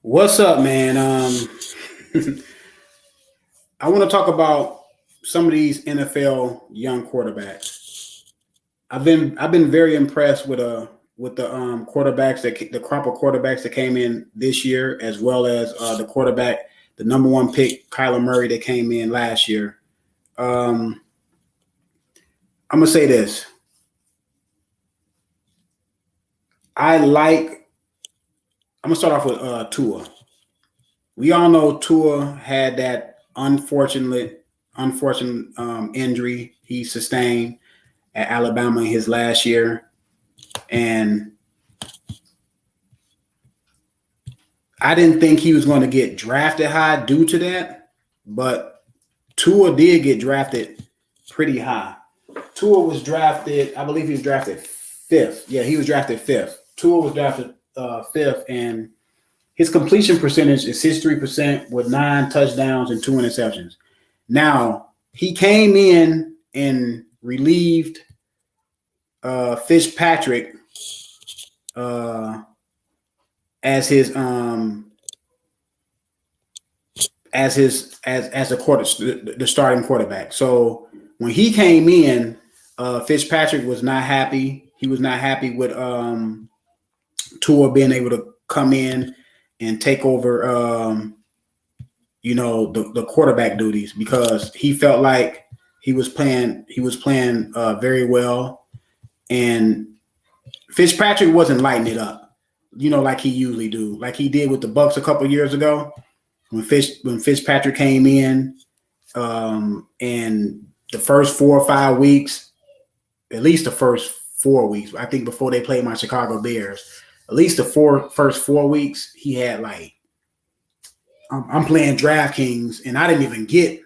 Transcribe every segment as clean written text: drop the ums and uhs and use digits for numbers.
What's up, man? I want to talk about some of these NFL young quarterbacks. I've been very impressed with the quarterbacks the crop of quarterbacks that came in this year, as well as the number one pick, Kyler Murray, that came in last year. Um, I'm gonna say this: I like. I'm gonna start off with Tua. We all know Tua had that unfortunate injury he sustained at Alabama in his last year, and I didn't think he was going to get drafted high due to that, but Tua did get drafted pretty high. Tua was drafted, I believe he was drafted fifth. Yeah, he was drafted fifth. Tua was drafted fifth, and his completion percentage is 63% with 9 touchdowns and 2 interceptions. Now, he came in and relieved Fitzpatrick uh, as his as a the starting quarterback. So when he came in, Fitzpatrick was not happy. He was not happy with Tua being able to come in and take over the quarterback duties, because he felt like he was playing very well, and Fitzpatrick wasn't lighting it up, like he usually do, like he did with the Bucks a couple years ago when Fitzpatrick came in, and the first 4 or 5 weeks, at least the first 4 weeks, I think before they played my Chicago Bears, at least the first 4 weeks, he had like, I'm playing DraftKings, and I didn't even get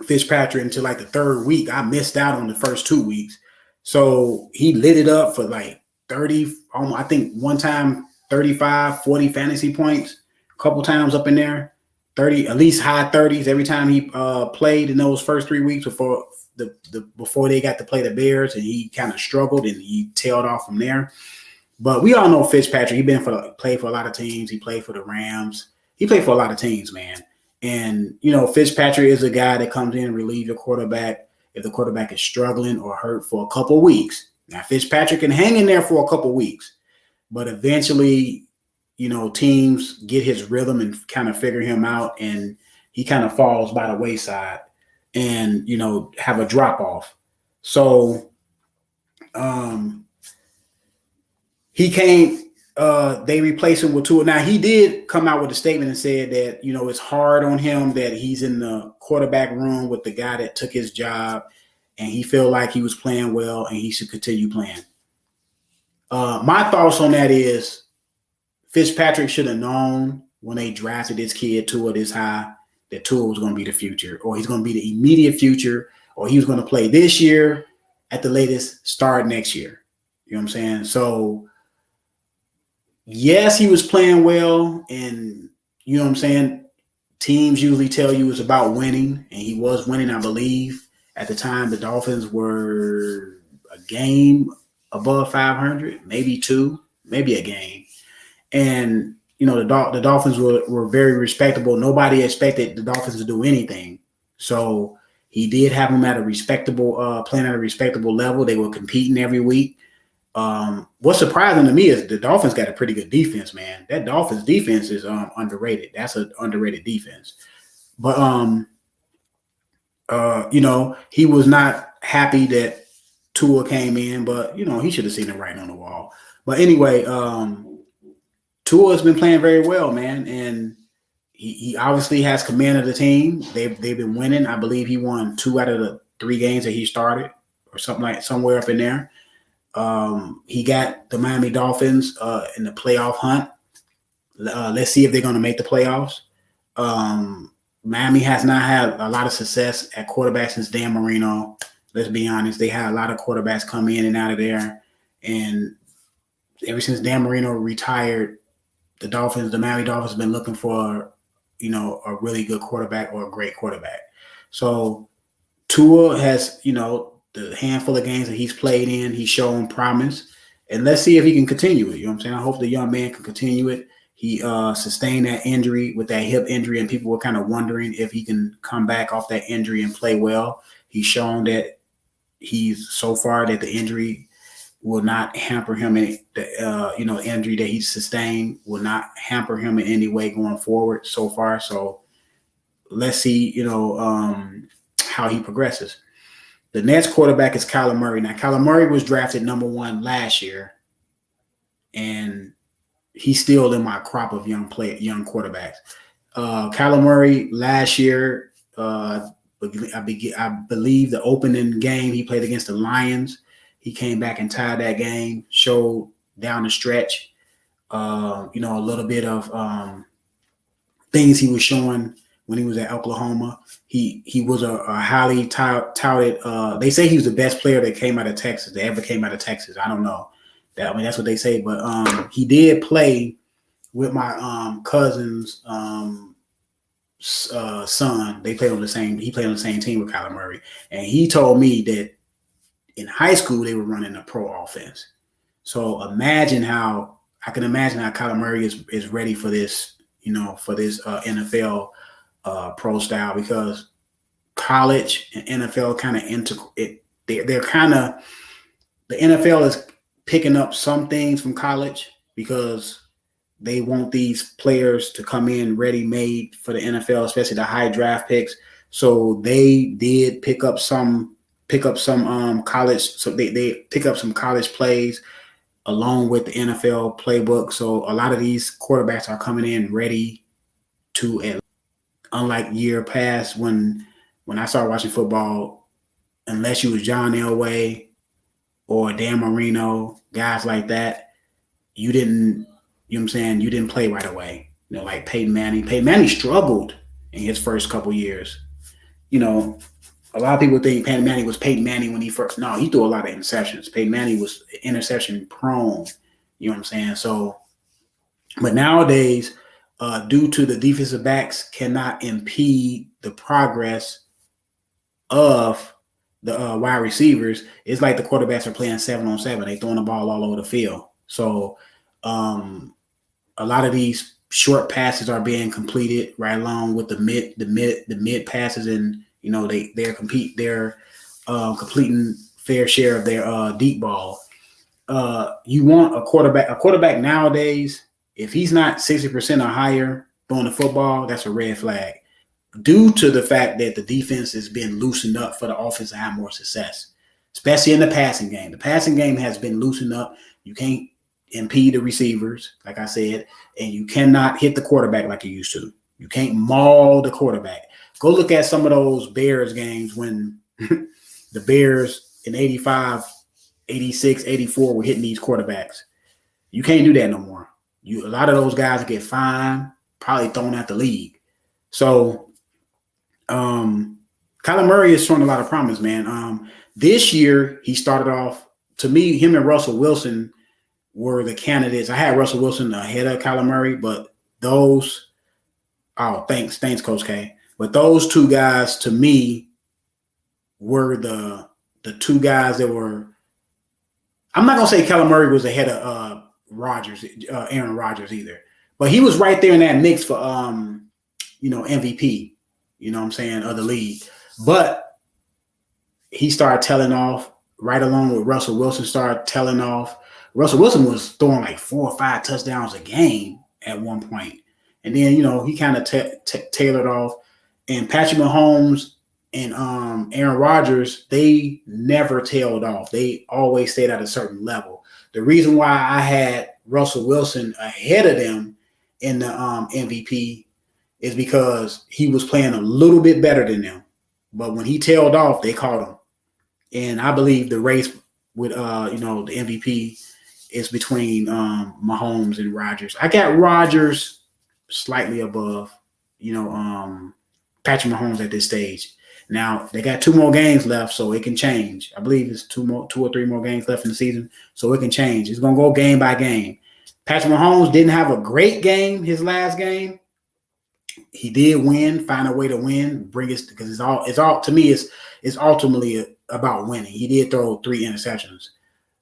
Fitzpatrick until like the third week. I missed out on the first 2 weeks. So he lit it up for like 30, I think one time 35, 40 fantasy points, a couple times up in there, 30, at least high 30s every time he played in those first 3 weeks before they got to play the Bears, and he kind of struggled and he tailed off from there. But we all know Fitzpatrick. Played for a lot of teams. He played for the Rams. He played for a lot of teams, man. And Fitzpatrick is a guy that comes in and relieve your quarterback if the quarterback is struggling or hurt for a couple weeks. Now Fitzpatrick can hang in there for a couple weeks, but eventually, teams get his rhythm and kind of figure him out, and he kind of falls by the wayside and have a drop off. So, he came. They replaced him with Tua. Now he did come out with a statement and said that it's hard on him that he's in the quarterback room with the guy that took his job, and he felt like he was playing well and he should continue playing. My thoughts on that is Fitzpatrick should have known when they drafted this kid Tua this high that Tua was going to be the future, or he's going to be the immediate future, or he was going to play this year, at the latest, start next year. You know what I'm saying? So, yes, he was playing well, and you know what I'm saying? Teams usually tell you it's about winning, and he was winning, I believe. At the time, the Dolphins were a game above 500, maybe two, maybe a game. And, the Dolphins were very respectable. Nobody expected the Dolphins to do anything. So he did have them at a respectable, playing at a respectable level. They were competing every week. What's surprising to me is the Dolphins got a pretty good defense, man. That Dolphins defense is underrated. That's an underrated defense. But he was not happy that Tua came in, but he should have seen it right on the wall. But anyway, Tua has been playing very well, man, and he obviously has command of the team. They've been winning. I believe he won 2 out of the 3 games that he started, or somewhere up in there. He got the Miami Dolphins in the playoff hunt. Let's see if they're going to make the playoffs. Miami has not had a lot of success at quarterback since Dan Marino. Let's be honest. They had a lot of quarterbacks come in and out of there. And ever since Dan Marino retired, the Miami Dolphins have been looking for, a really good quarterback or a great quarterback. So Tua has, the handful of games that he's played in, he's shown promise. And let's see if he can continue it. You know what I'm saying? I hope the young man can continue it. He sustained that injury with that hip injury, and people were kind of wondering if he can come back off that injury and play well. He's shown that he's so far that the injury will not hamper him in the injury that he sustained will not hamper him in any way going forward so far. So let's see, how he progresses. The next quarterback is Kyler Murray. Now, Kyler Murray was drafted number 1 last year, and he's still in my crop of young quarterbacks. Kyler Murray last year, I believe the opening game he played against the Lions, he came back and tied that game, showed down the stretch, a little bit of things he was showing when he was at Oklahoma. He was a highly touted. They say he was the best player that ever came out of Texas. I don't know. That's what they say. But he did play with my cousin's son. He played on the same team with Kyler Murray, and he told me that in high school they were running a pro offense. So I can imagine how Kyler Murray is ready for this, for this NFL pro style, because college and NFL kind of they're kind of, the NFL is picking up some things from college because they want these players to come in ready-made for the NFL, especially the high draft picks. So they did pick up some college. So they pick up some college plays along with the NFL playbook. So a lot of these quarterbacks are coming in ready to, unlike year past when I started watching football, unless you was John Elway or Dan Marino, guys like that, you didn't play right away. Like Peyton Manning. Peyton Manning struggled in his first couple years. A lot of people think Peyton Manning was Peyton Manning when he first. No, he threw a lot of interceptions. Peyton Manning was interception prone. You know what I'm saying? So, but nowadays, due to the defensive backs cannot impede the progress of the wide receivers, it's like the quarterbacks are playing 7-on-7. They throwing the ball all over the field. So a lot of these short passes are being completed right along with the mid passes, and they're completing fair share of their deep ball. You want a quarterback nowadays, if he's not 60% or higher throwing the football, that's a red flag, due to the fact that the defense has been loosened up for the offense to have more success, especially in the passing game. The passing game has been loosened up. You can't impede the receivers, like I said, and you cannot hit the quarterback like you used to. You can't maul the quarterback. Go look at some of those Bears games when the Bears in 85, 86, 84 were hitting these quarterbacks. You can't do that no more. A lot of those guys get fined, probably thrown out the league. So Kyler Murray is showing a lot of promise, man. This year, he started off, to me, him and Russell Wilson were the candidates. I had Russell Wilson ahead of Kyler Murray, but thanks, Coach K. But those two guys, to me, were the two guys that were, I'm not going to say Kyler Murray was ahead of Aaron Rodgers either, but he was right there in that mix for, MVP, what I'm saying, of the league. But he started tailing off right along with Russell Wilson started tailing off. Russell Wilson was throwing like 4 or 5 touchdowns a game at one point. And then, he kind of tailored off. And Patrick Mahomes and Aaron Rodgers, they never tailed off. They always stayed at a certain level. The reason why I had Russell Wilson ahead of them in the MVP is because he was playing a little bit better than them. But when he tailed off, they caught him. And I believe the race with, the MVP is between Mahomes and Rodgers. I got Rodgers slightly above, Patrick Mahomes at this stage. Now, they got 2 more games left, so it can change. I believe it's 2 or 3 more games left in the season, so it can change. It's going to go game by game. Patrick Mahomes didn't have a great game his last game. He did win, find a way to win, bring it, because it's all to me, it's ultimately about winning. He did throw 3 interceptions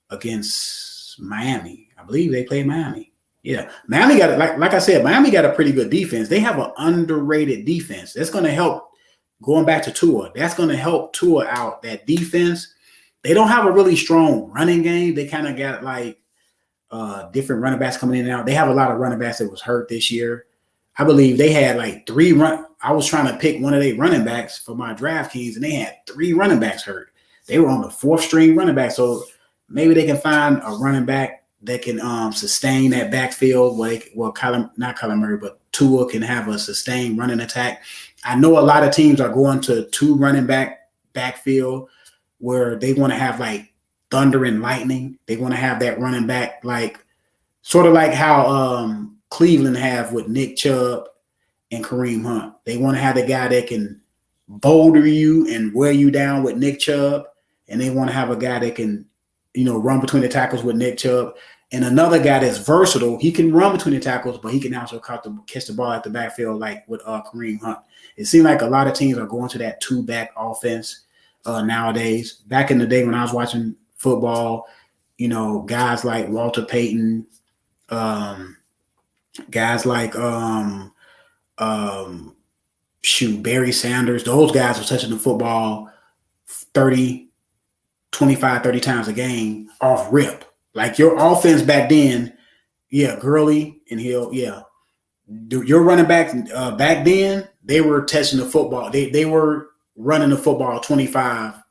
against Miami. I believe they played Miami. Yeah, Miami got like I said, Miami got a pretty good defense. They have an underrated defense. That's going to help. Going back to Tua, that's going to help Tua out. That defense. They don't have a really strong running game. They kind of got like different running backs coming in and out. They have a lot of running backs that was hurt this year. I believe they had like 3 run. I was trying to pick one of their running backs for my DraftKings, and they had 3 running backs hurt. They were on the 4th string running back, so maybe they can find a running back that can sustain that backfield. Not Kyler Murray, but Tua can have a sustained running attack. I know a lot of teams are going to 2 running backfield where they want to have like thunder and lightning. They want to have that running back like sort of like how Cleveland have with Nick Chubb and Kareem Hunt. They want to have the guy that can boulder you and wear you down with Nick Chubb, and they want to have a guy that can, run between the tackles with Nick Chubb, and another guy that's versatile. He can run between the tackles, but he can also catch the ball at the backfield like with Kareem Hunt. It seems like a lot of teams are going to that 2-back offense nowadays. Back in the day when I was watching football, guys like Walter Payton, guys like Barry Sanders, those guys were touching the football 30 times a game off rip. Like your offense back then, Gurley and Hill, your running backs back then, they were touching the football. They were running the football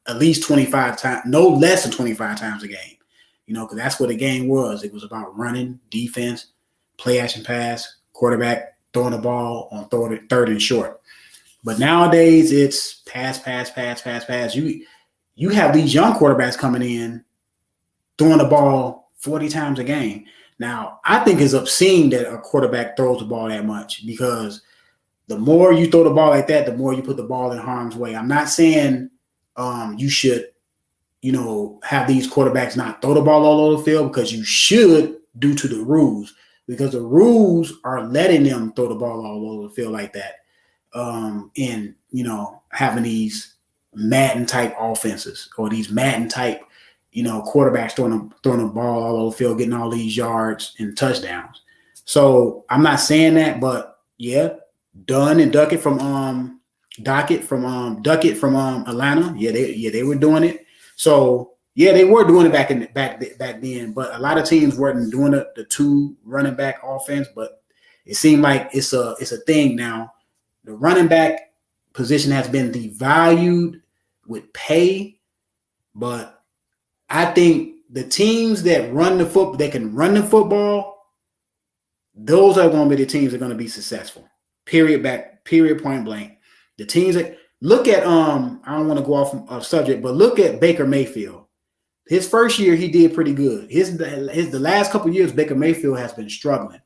at least 25 times, no less than 25 times a game. Because that's what the game was. It was about running, defense, play action pass, quarterback throwing the ball on 3rd and short. But nowadays it's pass. You have these young quarterbacks coming in throwing the ball 40 times a game. Now, I think it's obscene that a quarterback throws the ball that much, because the more you throw the ball like that, the more you put the ball in harm's way. I'm not saying you should, have these quarterbacks not throw the ball all over the field, because you should, due to the rules, because the rules are letting them throw the ball all over the field like that. And, having these Madden type offenses or these Madden type, quarterbacks throwing the ball all over the field, getting all these yards and touchdowns. So I'm not saying that, but Dunn and Duckett from Atlanta. They were doing it. So they were doing it back then, but a lot of teams weren't doing the 2 running back offense, but it seemed like it's a thing now. The running back position has been devalued with pay, but I think the teams that can run the football, those are going to be the teams that are going to be successful. Period, point blank. The teams that look at I don't want to go off of subject, but look at Baker Mayfield. His first year he did pretty good. The last couple of years Baker Mayfield has been struggling.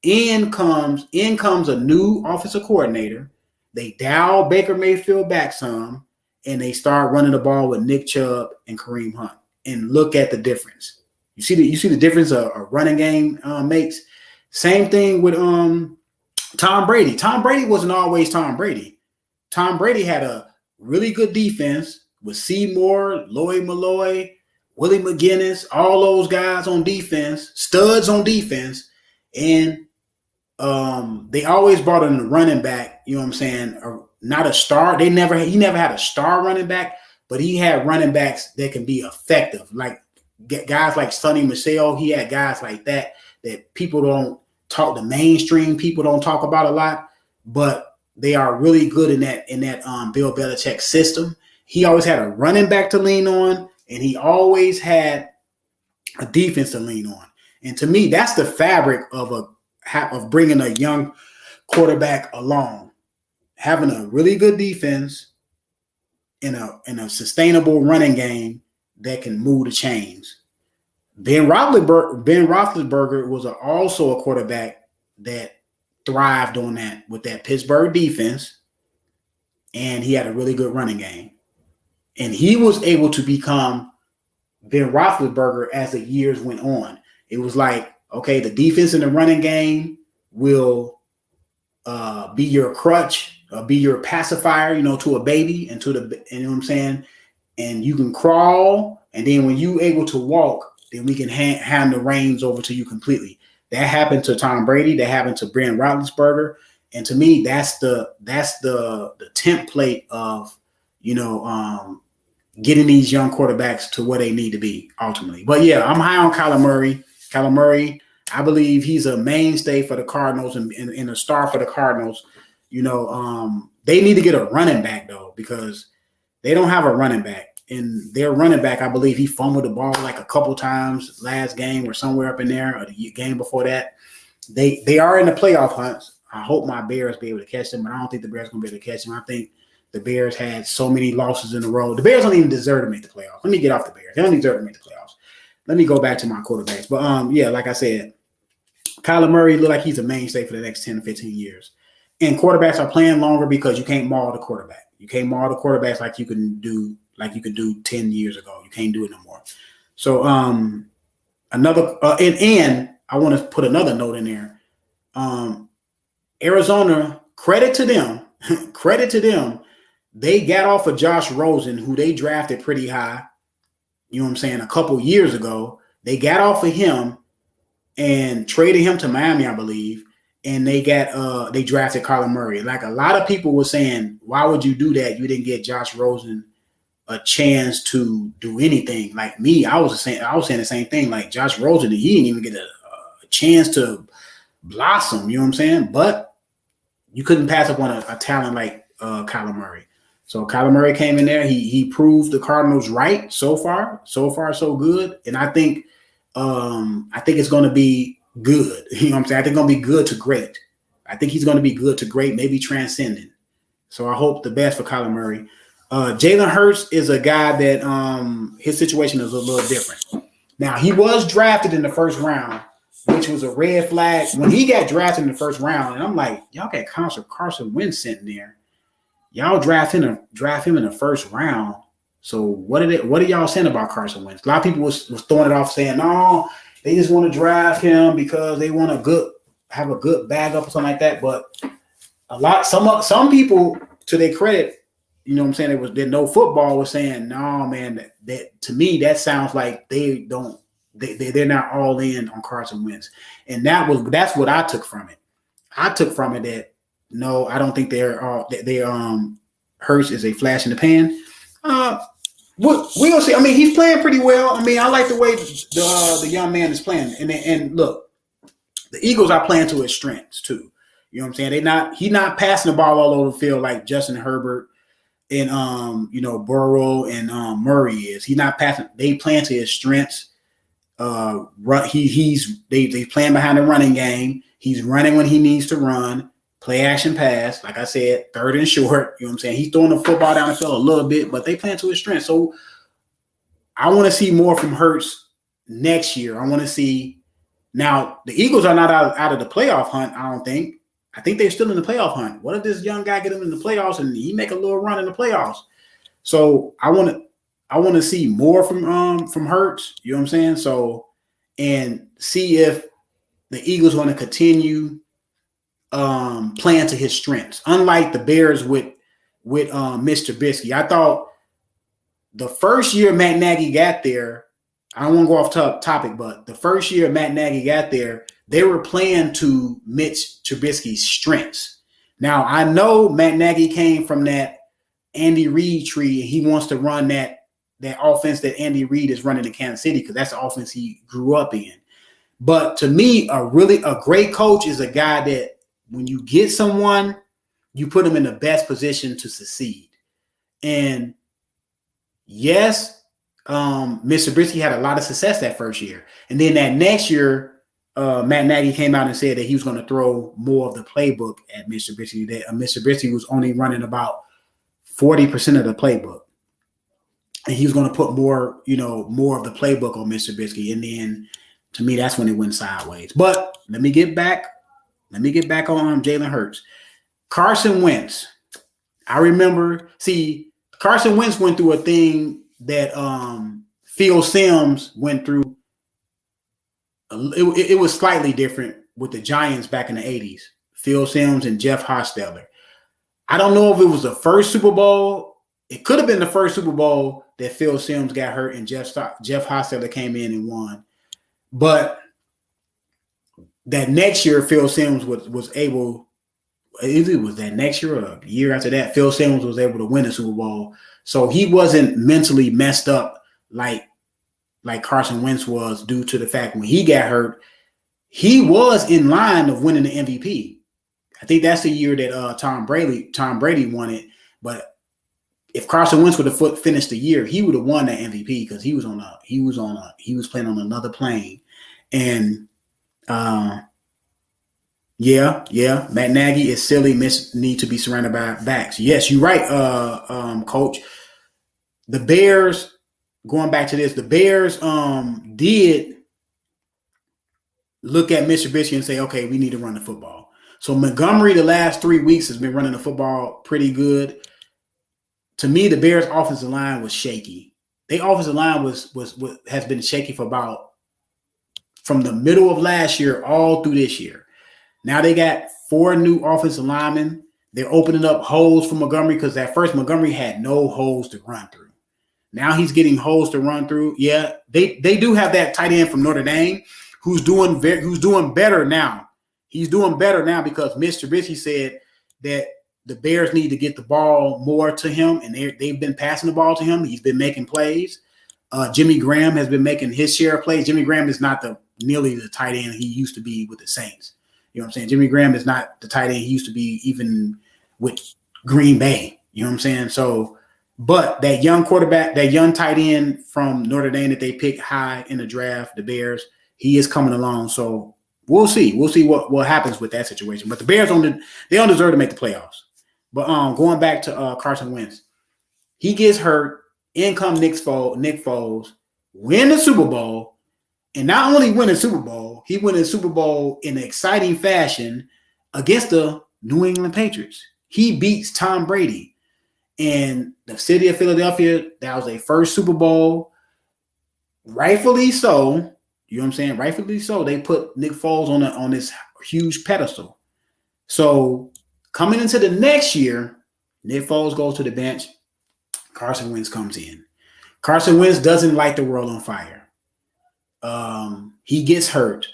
In comes a new offensive coordinator. They dial Baker Mayfield back some, and they start running the ball with Nick Chubb and Kareem Hunt. And look at the difference. You see the difference a running game makes. Same thing with Tom Brady. Tom Brady wasn't always Tom Brady. Tom Brady had a really good defense with Seymour, Lloyd Malloy, Willie McGinnis, all those guys on defense, studs on defense, and they always brought in a running back. You know what I'm saying? Not a star. He never had a star running back, but he had running backs that can be effective. Like guys like Sonny Michel. He had guys like that people don't talk. The mainstream people don't talk about a lot, but they are really good in that Bill Belichick system. He always had a running back to lean on, and he always had a defense to lean on. And to me, that's the fabric of bringing a young quarterback along, having a really good defense in a sustainable running game that can move the chains. Ben Roethlisberger was also a quarterback that thrived on that with that Pittsburgh defense, and he had a really good running game. And he was able to become Ben Roethlisberger as the years went on. It was like, okay, the defense in the running game will be your crutch, be your pacifier, to a baby, and you know what I'm saying? And you can crawl, and then when you able to walk, then we can hand the reins over to you completely. That happened to Tom Brady. That happened to Ben Roethlisberger. And to me, that's the template of, getting these young quarterbacks to where they need to be ultimately. But yeah, I'm high on Kyler Murray. Kyler Murray, I believe he's a mainstay for the Cardinals and a star for the Cardinals. They need to get a running back though, because they don't have a running back. And their running back, I believe he fumbled the ball like a couple times last game or somewhere up in there, or the game before that. They are in the playoff hunts. I hope my Bears be able to catch them, but I don't think the Bears are going to be able to catch them. I think the Bears had so many losses in a row. The Bears don't even deserve to make the playoffs. Let me get off the Bears. They don't deserve to make the playoffs. Let me go back to my quarterbacks. But, yeah, like I said, Kyler Murray look like he's a mainstay for the next 10 to 15 years. And quarterbacks are playing longer because you can't maul the quarterback. You can't maul the quarterbacks like you could do 10 years ago. You can't do it no more. So another and I want to put another note in there. Arizona, credit to them. They got off of Josh Rosen, who they drafted pretty high, a couple years ago. They got off of him and traded him to Miami, I believe. And they drafted Kyler Murray. Like a lot of people were saying, why would you do that? You didn't get Josh Rosen a chance to do anything. Like me, I was saying the same thing. Like Josh Rosen, he didn't even get a chance to blossom. You know what I'm saying? But you couldn't pass up on a talent like Kyler Murray. So Kyler Murray came in there. He proved the Cardinals right so far. So far, so good. And I think it's going to be good. You know what I'm saying? I think it's going to be good to great. I think he's going to be good to great, maybe transcendent. So I hope the best for Kyler Murray. Jalen Hurts is a guy that his situation is a little different. Now, he was drafted in the first round, which was a red flag. When he got drafted in the first round, and I'm like, y'all got Carson Wentz sitting there. Y'all draft him in the first round. So what are y'all saying about Carson Wentz? A lot of people was throwing it off saying, no, they just want to draft him because they want have a good bag up or something like that. But some people, to their credit, you know what I'm saying, there no football was saying, no, man, that to me, that sounds like they're not all in on Carson Wentz. And that's what I took from it. I took from it that, no, I don't think Hurts is a flash in the pan. We'll see. I mean, he's playing pretty well. I mean, I like the way the young man is playing. And look, the Eagles are playing to his strengths too. You know what I'm saying? He's not passing the ball all over the field like Justin Herbert and Burrow and Murray is. He's not passing. They playing to his strengths. They playing behind the running game. He's running when he needs to run. Play action pass, like I said, third and short. You know what I'm saying? He's throwing the football down the field a little bit, but they playing to his strength. So I want to see more from Hurts next year. I want to see. Now, the Eagles are not out of the playoff hunt, I don't think. I think they're still in the playoff hunt. What if this young guy get him in the playoffs and he make a little run in the playoffs? So I want to see more from Hurts. You know what I'm saying? So, and see if the Eagles want to continue playing to his strengths. Unlike the Bears with Mr. Trubisky, I thought the first year Matt Nagy got there, I don't want to go off topic, but the first year Matt Nagy got there, they were playing to Mitch Trubisky's strengths. Now, I know Matt Nagy came from that Andy Reid tree. He wants to run that offense that Andy Reid is running in Kansas City because that's the offense he grew up in. But to me, a great coach is a guy that when you get someone, you put them in the best position to succeed. And yes, Mr. Trubisky had a lot of success that first year. And then that next year, Matt Nagy came out and said that he was going to throw more of the playbook at Mr. Trubisky. That Mr. Trubisky was only running about 40% of the playbook. And he was going to put more of the playbook on Mr. Trubisky. And then to me, that's when it went sideways. But let me get back on Jalen Hurts. Carson Wentz. I remember, Carson Wentz went through a thing that Phil Simms went through. It was slightly different with the Giants back in the 80s. Phil Simms and Jeff Hostetler. I don't know if it was the first Super Bowl. It could have been the first Super Bowl that Phil Simms got hurt and Jeff Hostetler came in and won. But that next year Phil Simms was able. It was that next year or a year after that, Phil Simms was able to win the Super Bowl. So he wasn't mentally messed up like Carson Wentz was, due to the fact when he got hurt, he was in line of winning the MVP. I think that's the year that Tom Brady won it. But if Carson Wentz would have finished the year, he would have won that MVP because he was playing on another plane. And yeah, Matt Nagy is silly. Need to be surrounded by backs. Yes, you're right, Coach. The Bears. Going back to this, the Bears did look at Mr. Trubisky and say, okay, we need to run the football. So Montgomery, the last 3 weeks, has been running the football pretty good. To me, the Bears' offensive line was shaky. Their offensive line has been shaky from the middle of last year all through this year. Now they got 4 new offensive linemen. They're opening up holes for Montgomery because at first Montgomery had no holes to run through. Now he's getting holes to run through. Yeah, they do have that tight end from Notre Dame who's doing better now. He's doing better now because Mr. Trubisky said that the Bears need to get the ball more to him, and they've been passing the ball to him. He's been making plays. Jimmy Graham has been making his share of plays. Jimmy Graham is not nearly the tight end he used to be with the Saints. You know what I'm saying? Jimmy Graham is not the tight end he used to be even with Green Bay. You know what I'm saying? So, but that young quarterback, that young tight end from Notre Dame that they picked high in the draft, the Bears, he is coming along. So we'll see. We'll see what happens with that situation. But the Bears don't deserve to make the playoffs. But going back to Carson Wentz, he gets hurt. In comes Nick Foles, win the Super Bowl, and not only win the Super Bowl, he won the Super Bowl in an exciting fashion against the New England Patriots. He beats Tom Brady. And the city of Philadelphia, that was their first Super Bowl. Rightfully so. You know what I'm saying? Rightfully so. They put Nick Foles on this huge pedestal. So coming into the next year, Nick Foles goes to the bench. Carson Wentz comes in. Carson Wentz doesn't light the world on fire. He gets hurt.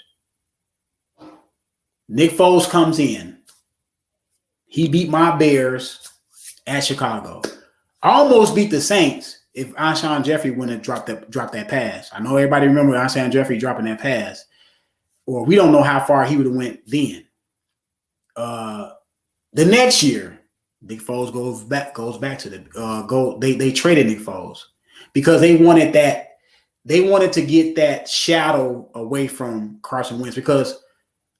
Nick Foles comes in. He beat my Bears at Chicago. Almost beat the Saints if Alshon Jeffrey wouldn't have dropped that pass. I know everybody remember Alshon Jeffrey dropping that pass. Or we don't know how far he would have went then. The next year, Nick Foles goes back to the They traded Nick Foles because they wanted to get that shadow away from Carson Wentz, because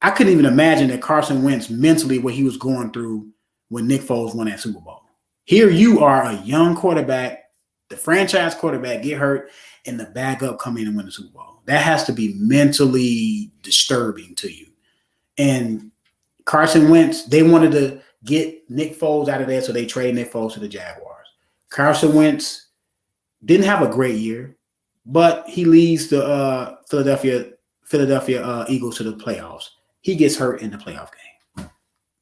I couldn't even imagine that Carson Wentz mentally what he was going through when Nick Foles won that Super Bowl. Here you are, a young quarterback, the franchise quarterback, get hurt, and the backup come in and win the Super Bowl. That has to be mentally disturbing to you. And Carson Wentz, they wanted to get Nick Foles out of there, so they traded Nick Foles to the Jaguars. Carson Wentz didn't have a great year, but he leads the Philadelphia Eagles to the playoffs. He gets hurt in the playoff game.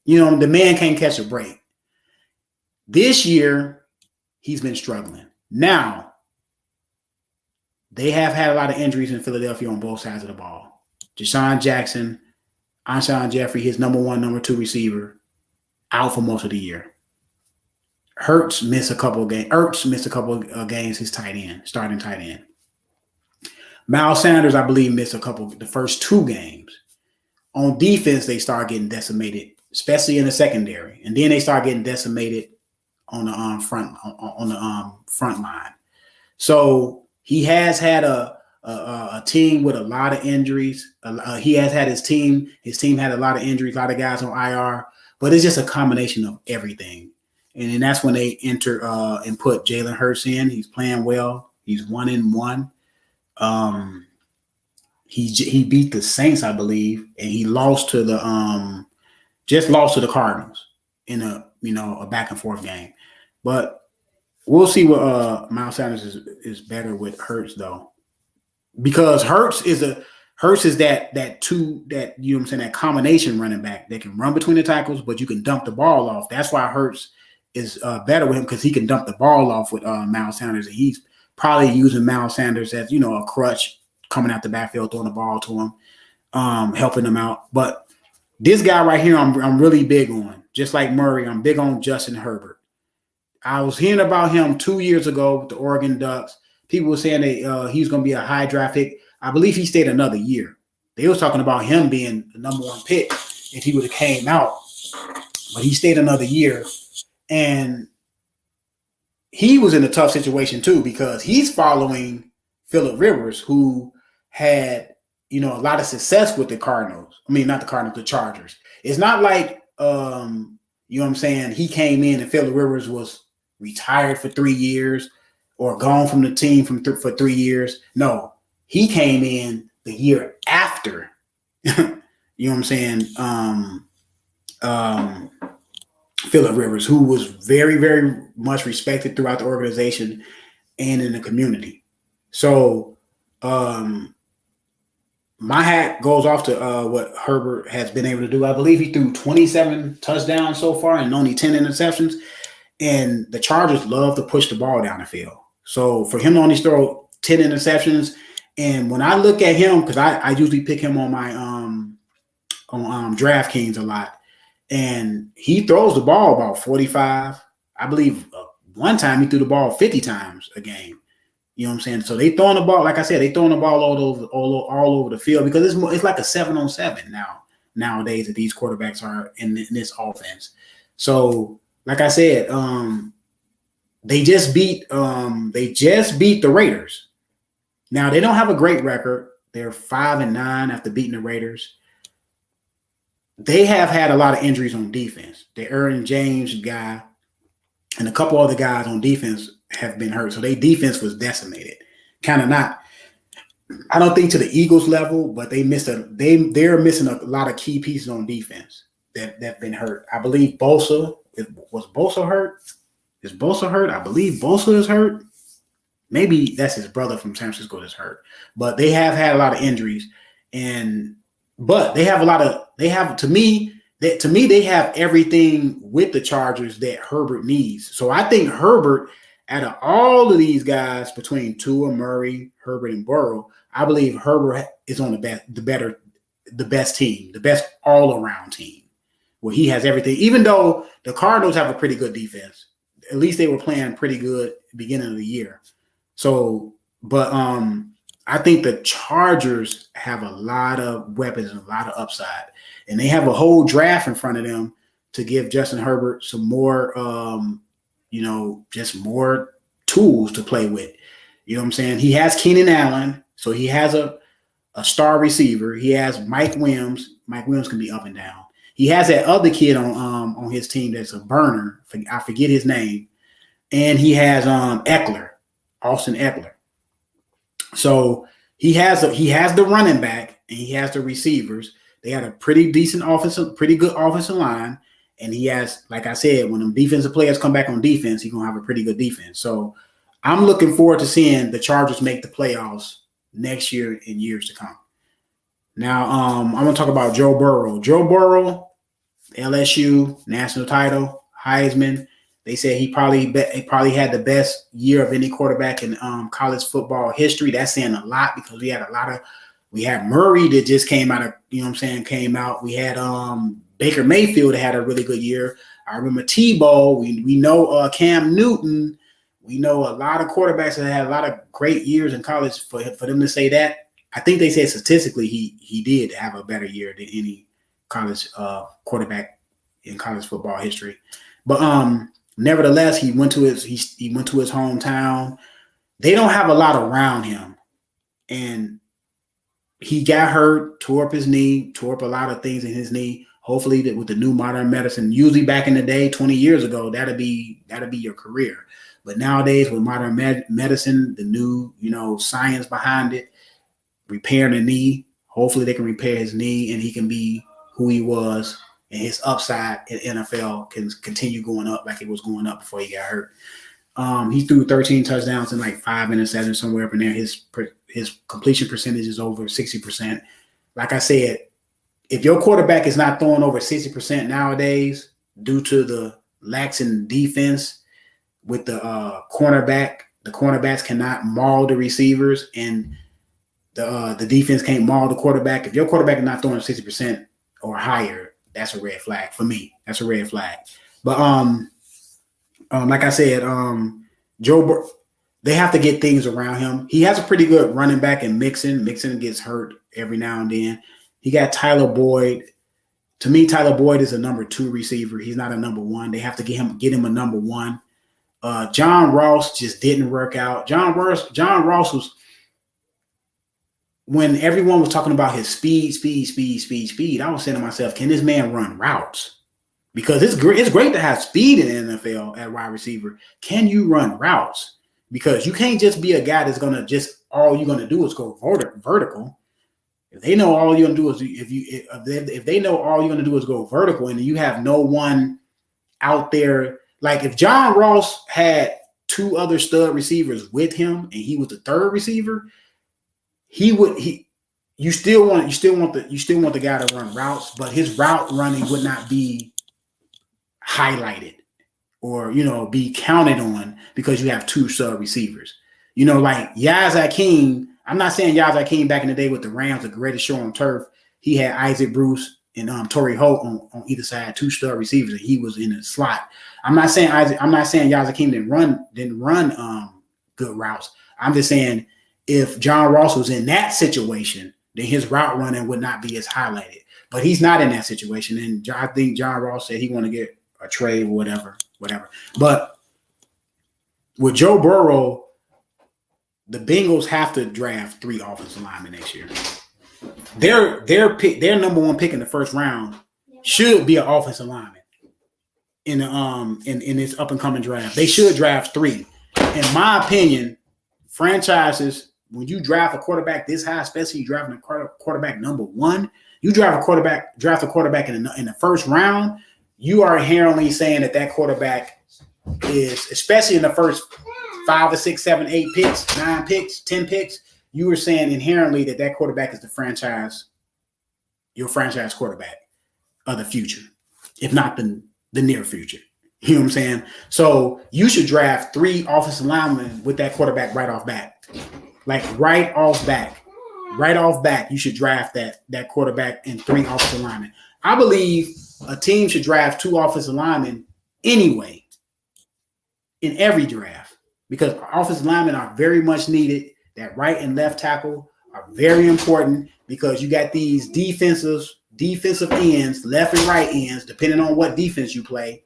You know, the man can't catch a break. This year, he's been struggling. Now, they have had a lot of injuries in Philadelphia on both sides of the ball. Deshaun Jackson, Alshon Jeffrey, his number 1, number 2 receiver, out for most of the year. Ertz missed a couple of games, his tight end, starting tight end. Miles Sanders, I believe, missed the first 2 games. On defense, they start getting decimated, especially in the secondary. And then they start getting decimated on the front line. So he has had a team with a lot of injuries. He has had his team had a lot of injuries, a lot of guys on IR, but it's just a combination of everything. And then that's when they enter and put Jalen Hurts in. He's playing well. He's 1-1. He beat the Saints, I believe, and he lost to the Cardinals in a back and forth game. But we'll see what Miles Sanders is better with Hurts though, because Hurts is that you know what I'm saying, that combination running back that can run between the tackles, but you can dump the ball off. That's why Hurts is better with him, because he can dump the ball off with Miles Sanders, and he's probably using Miles Sanders as a crutch, coming out the backfield, throwing the ball to him. helping them out. But this guy right here, I'm really big on. Just like Murray, I'm big on Justin Herbert. I was hearing about him 2 years ago with the Oregon Ducks. People were saying that he's going to be a high draft pick. I believe he stayed another year. They was talking about him being the number one pick if he would have came out, but he stayed another year. And he was in a tough situation too because he's following Phillip Rivers, who had, a lot of success with the Cardinals. I mean, not the Cardinals, the Chargers. It's not like, you know what I'm saying, he came in and Phillip Rivers was retired for 3 years or gone from the team for 3 years. No, he came in the year after, you know what I'm saying, Phillip Rivers, who was very, very much respected throughout the organization and in the community. So my hat goes off to what Herbert has been able to do. I believe he threw 27 touchdowns so far and only 10 interceptions. And the Chargers love to push the ball down the field. So for him to only throw 10 interceptions, and when I look at him, because I usually pick him on my on DraftKings a lot, and he throws the ball about 45. I believe one time he threw the ball 50 times a game. You know what I'm saying? So they throwing the ball, like I said, they throwing the ball all over the field because it's like a 7-on-7 nowadays that these quarterbacks are in this offense. So like I said, they just beat the Raiders. Now they don't have a great record. They're 5-9 after beating the Raiders. They have had a lot of injuries on defense. The Aaron James guy and a couple other guys on defense have been hurt. So their defense was decimated. Kind of not, I don't think to the Eagles level, but they're missing a lot of key pieces on defense that have been hurt. I believe Bosa, was Bosa hurt? Is Bosa hurt? I believe Bosa is hurt. Maybe that's his brother from San Francisco that's hurt. But they have had a lot of injuries. But they have they have everything with the Chargers that Herbert needs. So I think Herbert, out of all of these guys between Tua, Murray, Herbert, and Burrow, I believe Herbert is on the best team, the best all-around team, where he has everything. Even though the Cardinals have a pretty good defense, at least they were playing pretty good at the beginning of the year. So, but I think the Chargers have a lot of weapons and a lot of upside, and they have a whole draft in front of them to give Justin Herbert some more, just more tools to play with. You know what I'm saying? He has Keenan Allen, so he has a star receiver. He has Mike Williams. Mike Williams can be up and down. He has that other kid on his team that's a burner. I forget his name. And he has Austin Eckler. So he has the running back and he has the receivers. They had a pretty decent pretty good offensive line. And he has, like I said, when the defensive players come back on defense, he's going to have a pretty good defense. So I'm looking forward to seeing the Chargers make the playoffs next year and years to come. Now, I'm going to talk about Joe Burrow. Joe Burrow, LSU, national title, Heisman. They said he probably had the best year of any quarterback in college football history. That's saying a lot because we had Murray that just came out. We had Baker Mayfield that had a really good year. I remember Tebow. We know Cam Newton. We know a lot of quarterbacks that had a lot of great years in college. For them to say that, I think they said statistically he did have a better year than any college quarterback in college football history. But nevertheless, he went to his hometown. They don't have a lot around him, and he got hurt, tore up his knee, tore up a lot of things in his knee. Hopefully, with the new modern medicine, usually back in the day, 20 years ago, that'd be your career. But nowadays, with modern medicine, the new science behind it, repairing the knee. Hopefully, they can repair his knee, and he can be who he was, and his upside in NFL can continue going up like it was going up before he got hurt. He threw 13 touchdowns and like 5 interceptions somewhere up in there. His completion percentage is over 60%. Like I said, if your quarterback is not throwing over 60% nowadays due to the lax in defense with the cornerbacks cannot maul the receivers, and the defense can't maul the quarterback. If your quarterback is not throwing 60% or higher, that's a red flag for me. That's a red flag. But like I said, they have to get things around him. He has a pretty good running back in Mixon. Mixon gets hurt every now and then. He got Tyler Boyd. To me, Tyler Boyd is a number 2 receiver. He's not a number 1. They have to get him a number 1. John Ross just didn't work out. John Ross was, when everyone was talking about his speed, I was saying to myself, can this man run routes? Because it's great to have speed in the NFL at wide receiver. Can you run routes? Because you can't just be a guy that's gonna just all you're gonna do is go vertical. If they know all you're gonna do is if they know all you're gonna do is go vertical, and you have no one out there, like if John Ross had 2 other stud receivers with him and he was the 3rd receiver, you still want the guy to run routes, but his route running would not be highlighted or be counted on because you have 2 sub receivers. Like Yaz Hakeem. I'm not saying Yaz Hakeem back in the day with the Rams, the greatest show on turf. He had Isaac Bruce and Torrey Holt on either side, 2 stud receivers, and he was in the slot. I'm not saying Yaz Hakeem didn't run good routes. I'm just saying if John Ross was in that situation, then his route running would not be as highlighted. But he's not in that situation, and I think John Ross said he want to get a trade or whatever. But with Joe Burrow, the Bengals have to draft 3 offensive linemen next year. Their number 1 pick in the first round should be an offensive lineman in this up and coming draft. They should draft 3. In my opinion, franchises, when you draft a quarterback this high, especially you drafting a quarterback number 1, you draft a quarterback in the first round, you are inherently saying that quarterback is, especially in the first 5 or 6, 7, 8 picks, 9 picks, 10 picks, you were saying inherently that quarterback is your franchise quarterback of the future, if not the near future. You know what I'm saying? So you should draft 3 offensive linemen with that quarterback right off bat. Like right off back, you should draft that quarterback and 3 offensive linemen. I believe a team should draft 2 offensive linemen anyway in every draft because offensive linemen are very much needed. That right and left tackle are very important because you got these defensive ends, left and right ends, depending on what defense you play.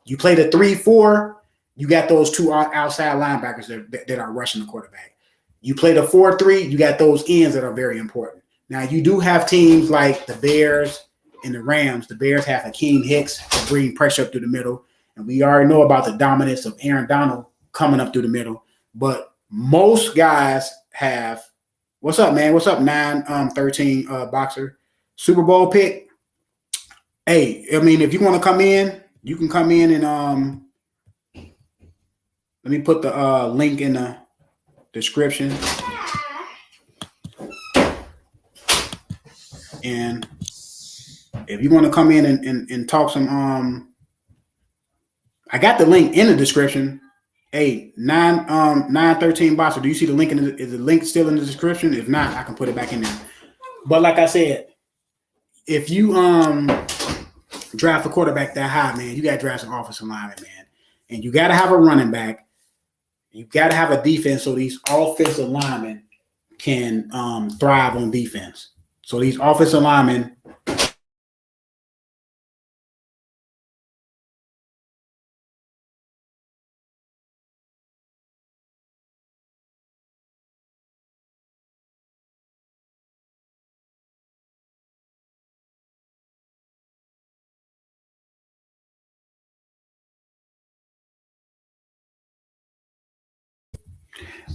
You play the 3-4, you got those 2 outside linebackers that are rushing the quarterback. You play the 4-3, you got those ends that are very important. Now, you do have teams like the Bears and the Rams. The Bears have Hakeem Hicks to bring pressure up through the middle. And we already know about the dominance of Aaron Donald coming up through the middle. But most guys have – what's up, man? What's up, 9-13 boxer? Super Bowl pick. Hey, I mean, if you want to come in, you can come in and let me put the link in the description. And if you want to come in and talk some, I got the link in the description. Hey, 913 boxer. Do you see the link is the link still in the description? If not, I can put it back in there. But like I said, if you draft a quarterback that high, man, you got to draft some offensive lineman, man. And you got to have a running back. You got to have a defense so these offensive linemen can thrive on defense. So these offensive linemen –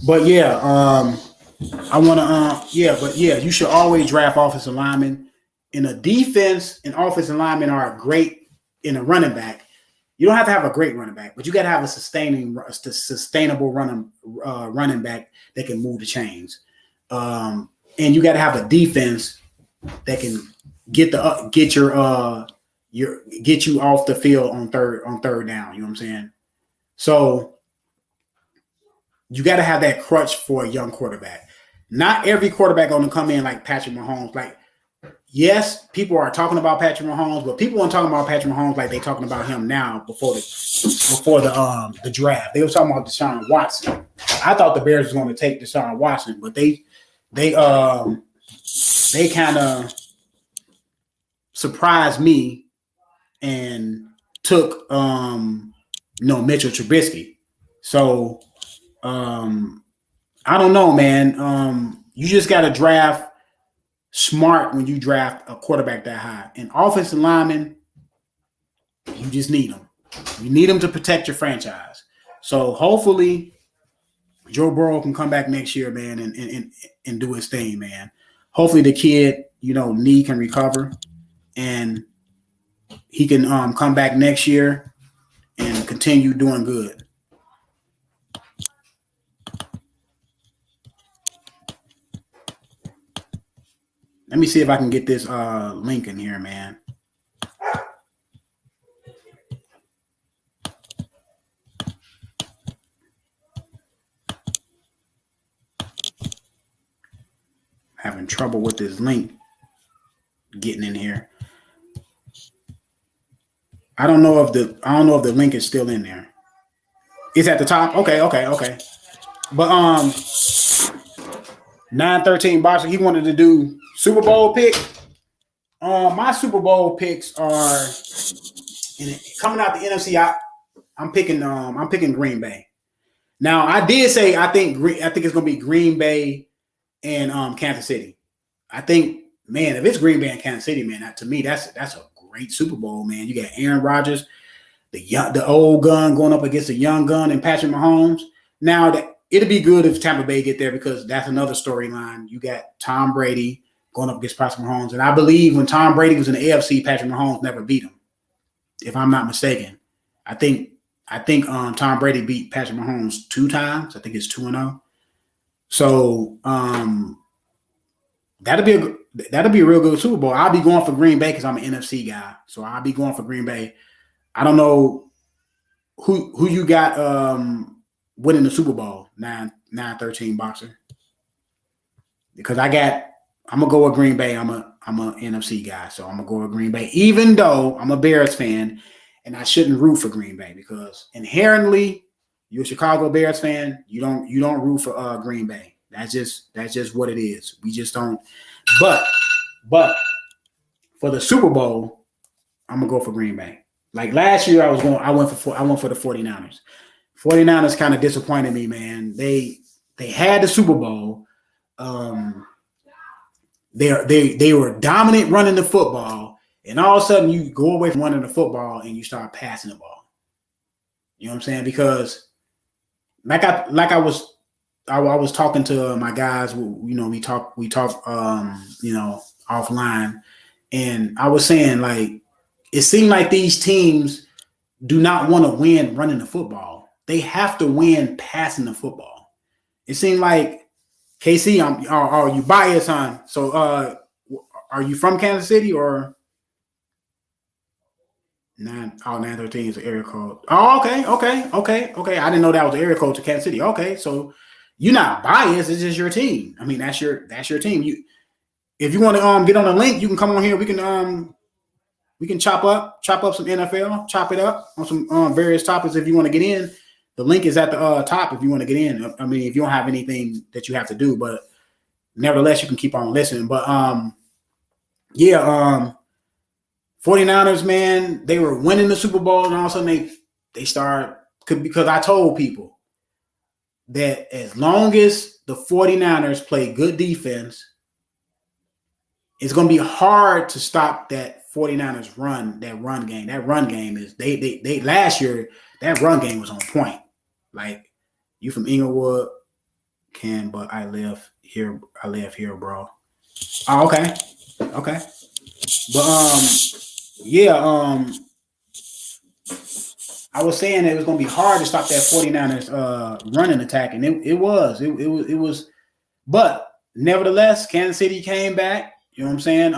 But yeah, I want to, you should always draft offensive linemen. In a defense, and offensive linemen are great in a running back. You don't have to have a great running back, but you got to have a sustainable running back that can move the chains. And you got to have a defense that can get you off the field on third down. You know what I'm saying? So you got to have that crutch for a young quarterback. not every quarterback going to come in like Patrick Mahomes. Like, yes, people are talking about Patrick Mahomes, but people weren't talking about Patrick Mahomes like they talking about him now before the draft. They were talking about Deshaun Watson. I thought the Bears was going to take Deshaun Watson, but they kind of surprised me and took Mitchell Trubisky. So I don't know, man. You just got to draft smart when you draft a quarterback that high. And offensive linemen, you just need them. You need them to protect your franchise. So hopefully Joe Burrow can come back next year, man, and do his thing, man. Hopefully the kid, knee can recover and he can come back next year and continue doing good. Let me see if I can get this link in here, man. Having trouble with this link getting in here. I don't know if the link is still in there. It's at the top. Okay. But 913 boxer, he wanted to do Super Bowl pick. My Super Bowl picks are coming out the NFC. I'm picking Green Bay. Now I did say I think it's gonna be Green Bay and Kansas City. I think, man, if it's Green Bay and Kansas City, man, to me that's a great Super Bowl, man. You got Aaron Rodgers, the old gun going up against the young gun, and Patrick Mahomes. Now it'd be good if Tampa Bay get there because that's another storyline. You got Tom Brady going up against Patrick Mahomes, and I believe when Tom Brady was in the AFC, Patrick Mahomes never beat him, if I'm not mistaken. I think Tom Brady beat Patrick Mahomes 2 times. I think it's 2-0. So that'll be a real good Super Bowl. I'll be going for Green Bay because I'm an NFC guy. So I'll be going for Green Bay. I don't know who you got winning the Super Bowl, 9-13 boxer. Because I'm gonna go with Green Bay. I'm a NFC guy, so I'm gonna go with Green Bay, even though I'm a Bears fan and I shouldn't root for Green Bay because inherently you're a Chicago Bears fan. You don't root for Green Bay. That's just what it is. We just don't. But for the Super Bowl, I'm gonna go for Green Bay. Like last year, I went for the 49ers. 49ers kind of disappointed me, man. They had the Super Bowl. They were dominant running the football, and all of a sudden you go away from running the football and you start passing the ball. You know what I'm saying? Because I was talking to my guys. We talk offline, and I was saying like it seemed like these teams do not want to win running the football. They have to win passing the football. It seemed like KC, are you biased, huh? So are you from Kansas City or 913 is the area code. Oh, okay. I didn't know that was the area code to Kansas City. Okay, so you're not biased, it's just your team. I mean, that's your team. If you want to get on a link, you can come on here. We can chop up some NFL, chop it up on some various topics if you want to get in. The link is at the top if you want to get in. I mean, if you don't have anything that you have to do, but nevertheless, you can keep on listening. But 49ers, man, they were winning the Super Bowl, and all of a sudden they start because I told people that as long as the 49ers play good defense, it's going to be hard to stop that 49ers run game. That run game is they last year, that run game was on point. Like, you from Inglewood, Ken, but I live here, bro. Oh, okay. But I was saying that it was going to be hard to stop that 49ers running attack, and it was. But nevertheless, Kansas City came back. You know what I'm saying?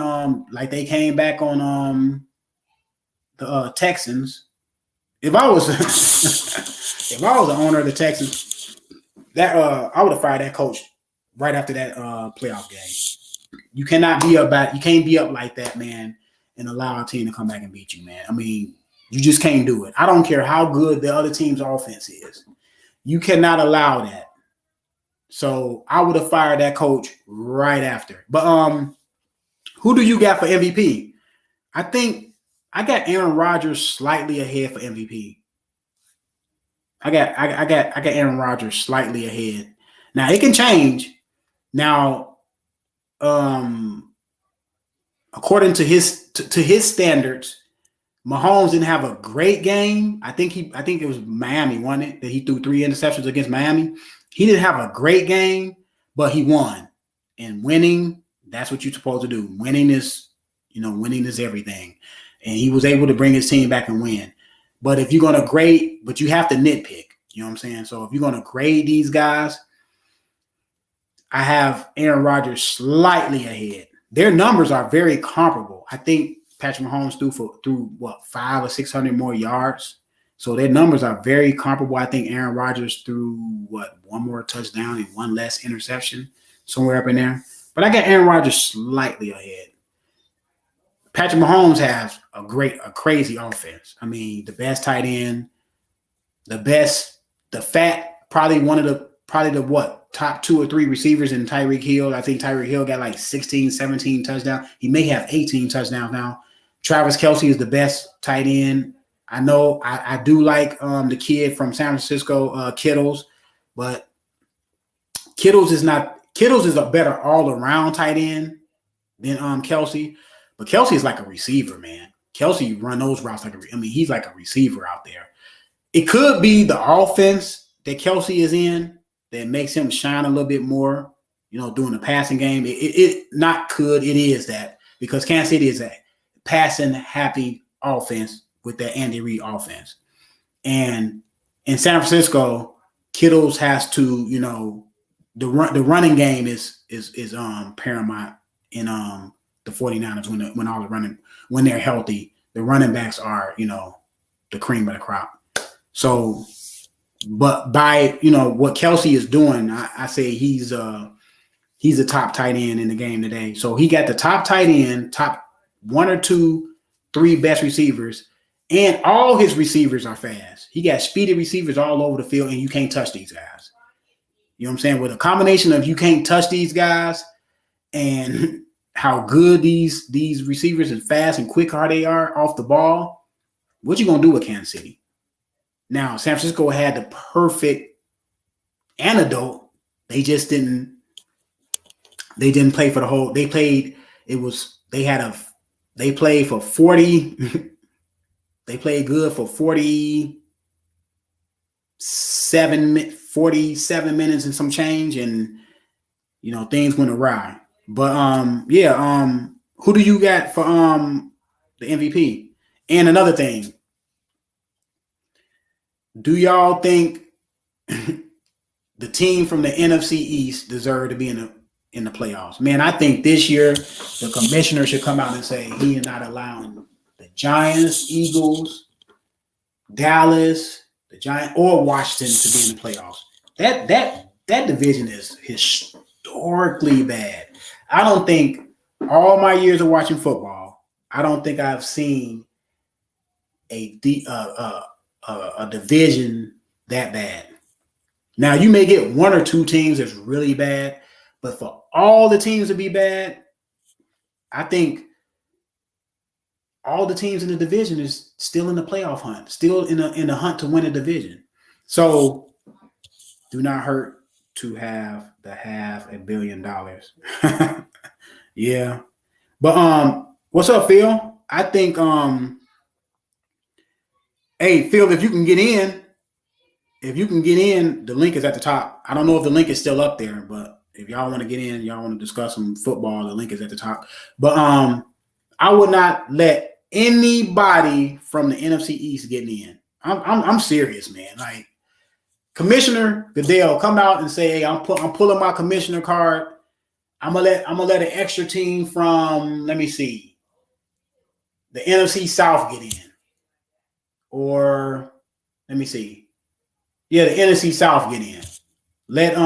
Like they came back on the Texans. If I was the owner of the Texans, that I would have fired that coach right after that playoff game. You cannot be up you can't be up like that, man, and allow a team to come back and beat you, man. I mean, you just can't do it. I don't care how good the other team's offense is. You cannot allow that. So I would have fired that coach right after. But who do you got for MVP? I think I got Aaron Rodgers slightly ahead for MVP. I got Aaron Rodgers slightly ahead. Now it can change. Now, according to his standards, Mahomes didn't have a great game. I think it was Miami, wasn't it? That he threw 3 interceptions against Miami. He didn't have a great game, but he won. And winning, that's what you're supposed to do. Winning is everything. And he was able to bring his team back and win. But if you're going to grade, but you have to nitpick. You know what I'm saying? So if you're going to grade these guys, I have Aaron Rodgers slightly ahead. Their numbers are very comparable. I think Patrick Mahomes threw 500 or 600 more yards. So their numbers are very comparable. I think Aaron Rodgers threw one more touchdown and one less interception, somewhere up in there. But I got Aaron Rodgers slightly ahead. Patrick Mahomes has a crazy offense. I mean, the best tight end, probably the top 2 or 3 receivers in Tyreek Hill. I think Tyreek Hill got like 16, 17 touchdowns. He may have 18 touchdowns now. Travis Kelce is the best tight end. I know I do like the kid from San Francisco, Kittles, but Kittles is a better all-around tight end than Kelce. But Kelce is like a receiver, man. Kelce run those routes he's like a receiver out there. It could be the offense that Kelce is in that makes him shine a little bit more, doing the passing game. It is that, because Kansas City is a passing happy offense with that Andy Reid offense. And in San Francisco, Kittles has to, the running game is paramount in the 49ers when they're healthy. The running backs are, the cream of the crop. So, but by what Kelce is doing, I say he's a top tight end in the game today. So he got the top tight end, top 1 or 2, 3 best receivers, and all his receivers are fast. He got speedy receivers all over the field, and you can't touch these guys. You know what I'm saying? With a combination of you can't touch these guys and how good these receivers and fast and quick they are off the ball, what you gonna do with Kansas City? Now, San Francisco had the perfect antidote. They just didn't play for the whole. They played for 40. They played good for 47 minutes and some change, and things went awry. But who do you got for the MVP? And another thing, do y'all think the team from the NFC East deserve to be in the playoffs? Man, I think this year the commissioner should come out and say he is not allowing the Giants, Eagles, Dallas, the Giants, or Washington to be in the playoffs. That division is historically bad. I don't think all my years of watching football, I don't think I've seen a division that bad. Now, you may get 1 or 2 teams that's really bad, but for all the teams to be bad, I think all the teams in the division is still in the playoff hunt, still in the hunt to win a division. So do not hurt to have the $500 million. Yeah. But what's up, Phil? I think hey, Phil, if you can get in, the link is at the top. I don't know if the link is still up there, but if y'all want to get in, y'all want to discuss some football, the link is at the top. But I would not let anybody from the NFC East get in. I'm serious, man. Like, Commissioner Goodell come out and say, "Hey, I'm pulling my commissioner card. I'm gonna let an extra team from, let me see, the NFC South get in, or let me see, yeah, the NFC South get in. Let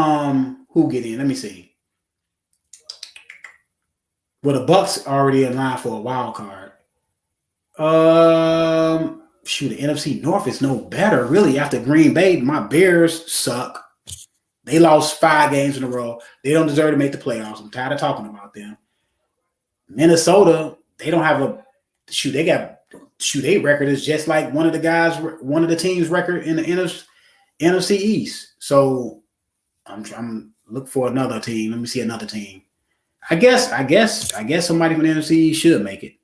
who get in? Let me see. Well, the Bucks already in line for a wild card. Shoot, the NFC North is no better, really. After Green Bay, my Bears suck. They lost 5 games in a row. They don't deserve to make the playoffs. I'm tired of talking about them. Minnesota, they don't have a shoot. They got shoot. Their record is just like one of the teams' record in the NFC East. So I'm look for another team. Let me see another team. I guess somebody from the NFC should make it.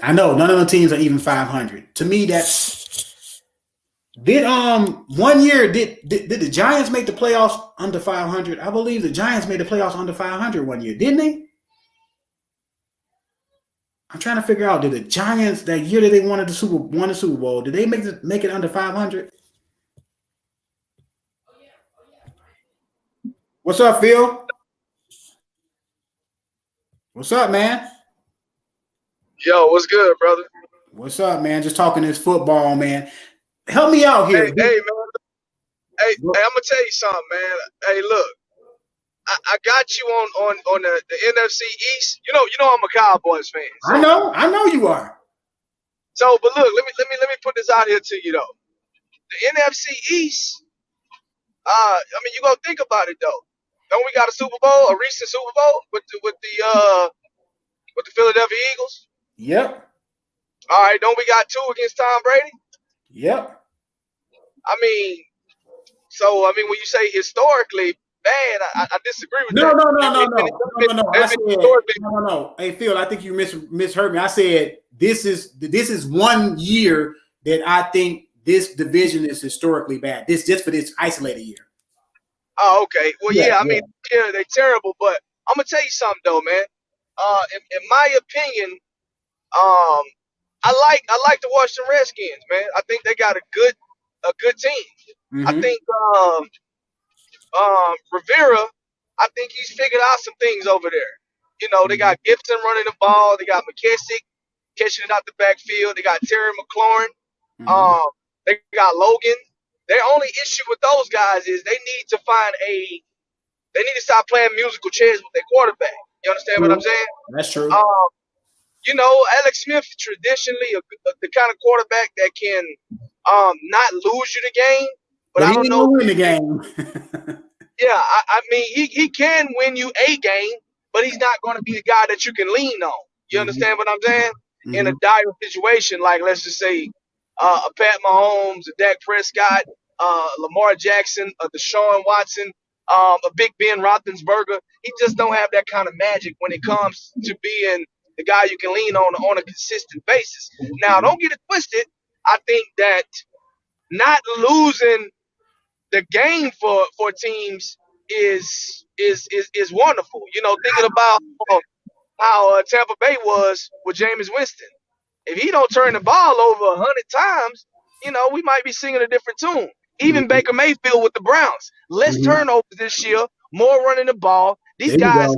I know none of the teams are even 500. To me, that's did 1 year did the Giants make the playoffs under 500? I believe the Giants made the playoffs under 500 1 year, didn't they? I'm trying to figure out, did the Giants that year that they won the Super Bowl, did they make it under 500? What's up, Phil? What's up, man? Yo, what's good, brother? What's up, man? Just talking this football, man. Help me out here. Hey, man. Hey, I'm gonna tell you something, man. Hey, look, I got you on the NFC East. You know, I'm a Cowboys fan. So, I know you are. So, but look, let me put this out here to you though. The NFC East. I mean, you gonna think about it though. Don't we got a Super Bowl, a recent Super Bowl with the Philadelphia Eagles? Yep. All right, don't we got 2 against Tom Brady? Yep. I mean, when you say historically bad, I disagree with No. that. I said no. Hey Phil, I think you misheard me. I said this is 1 year that I think this division is historically bad. This just for this isolated year. Oh, okay. Well, yeah. I mean, yeah, they're terrible, but I'm gonna tell you something though, man. In my opinion, I like the Washington Redskins, man. I think they got a good team. Mm-hmm. I think Rivera, I think he's figured out some things over there. You know, they got Gibson running the ball. They got McKissick catching it out the backfield. They got Terry McLaurin. Mm-hmm. They got Logan. Their only issue with those guys is they need to stop playing musical chairs with their quarterback. You understand what I'm saying? That's true. You know, Alex Smith traditionally the kind of quarterback that can not lose you the game, but I don't know. Win the game. Yeah, I mean, he can win you a game, but he's not going to be the guy that you can lean on. You understand what I'm saying? Mm-hmm. In a dire situation, like let's just say a Pat Mahomes, a Dak Prescott, Lamar Jackson, a Deshaun Watson, a Big Ben Roethlisberger. He just don't have that kind of magic when it comes to being the guy you can lean on a consistent basis. Now, don't get it twisted. I think that not losing the game for teams is wonderful. You know, thinking about how Tampa Bay was with Jameis Winston. If he don't turn the ball over 100 times, you know, we might be singing a different tune. Even Baker Mayfield with the Browns. Less turnovers this year, more running the ball. These guys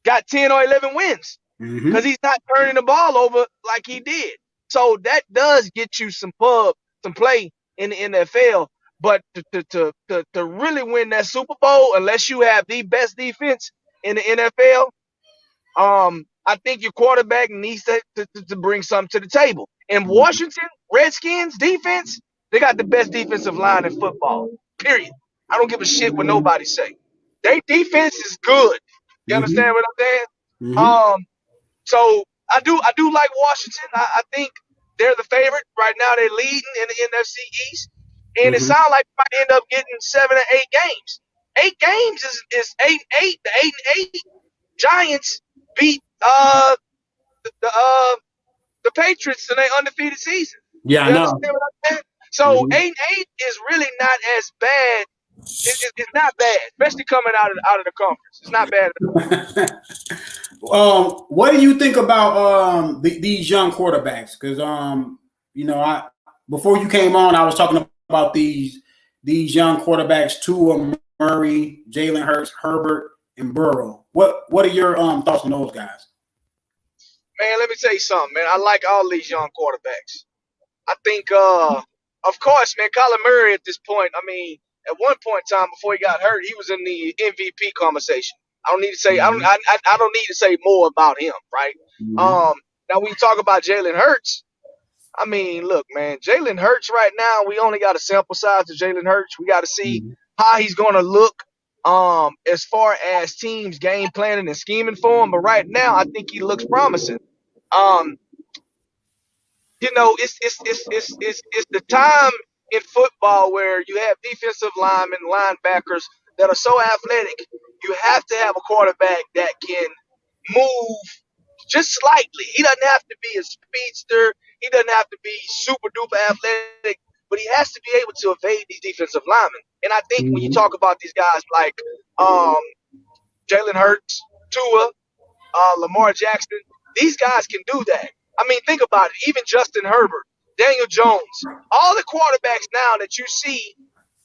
got 10 or 11 wins because he's not turning the ball over like he did. So that does get you some play in the NFL. But to really win that Super Bowl, unless you have the best defense in the NFL, I think your quarterback needs to bring something to the table. And Washington Redskins defense, they got the best defensive line in football. Period. I don't give a shit what nobody say. Their defense is good. You understand what I'm saying? So I do like Washington. I think they're the favorite right now. They're leading in the NFC East, and it sounds like we might end up getting 7 or 8 games. 8 games is 8-8. The 8-8 Giants beat the Patriots in their undefeated season. Yeah, I know. Understand what I'm saying? So 8-8 is really not as bad. It's not bad, especially coming out of the conference. It's not bad at all. What do you think about these young quarterbacks? Because you know, before you came on, I was talking about these young quarterbacks: Tua, Murray, Jalen Hurts, Herbert, and Burrow. What are your thoughts on those guys? Man, let me tell you something, man. I like all these young quarterbacks. I think, of course, man, Kyler Murray at this point, I mean, at one point in time before he got hurt, he was in the MVP conversation. I don't need to say Mhm. I don't need to say more about him, right? Mhm. Now when you talk about Jalen Hurts, I mean, look, man, Jalen Hurts right now, we only got a sample size of Jalen Hurts. We got to see Mhm. how he's going to look as far as teams game planning and scheming for him. But right now, I think he looks promising. Um, it's the time in football where you have defensive linemen, linebackers that are so athletic. You have to have a quarterback that can move just slightly. He doesn't have to be a speedster. He doesn't have to be super duper athletic, but he has to be able to evade these defensive linemen. And I think when you Mhm. talk about these guys like um, Jalen Hurts, Tua, Lamar Jackson, these guys can do that. I mean, think about it. Even Justin Herbert, Daniel Jones, all the quarterbacks now that you see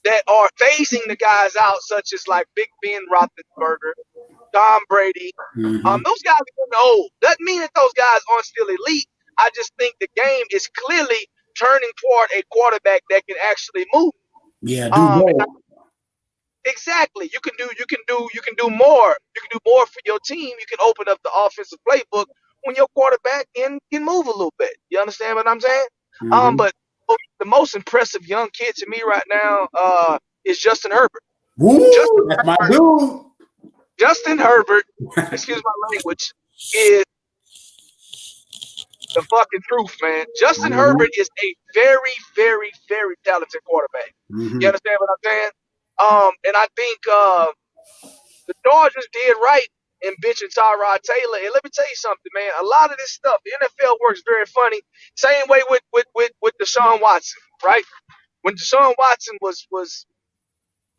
that are phasing the guys out, such as like Big Ben Roethlisberger, Tom Brady. Mhm. Those guys are getting old. Doesn't mean that those guys aren't still elite. I just think the game is clearly turning toward a quarterback that can actually move. Yeah, do And both. exactly, you can do more. You can do more for your team. You can open up the offensive playbook when your quarterback can move a little bit. You understand what I'm saying? Mhm. But the most impressive young kid to me right now is Justin Herbert. Justin Woo! That's my dude. Justin Herbert, excuse my language, is the fucking truth, man. Justin Herbert is a very, very, very talented quarterback. You Mhm. understand what I'm saying? And I think the Dodgers did right in benching Tyrod Taylor. And let me tell you something, man. A lot of this stuff, the NFL works very funny. Same way with Deshaun Watson, right? When Deshaun Watson was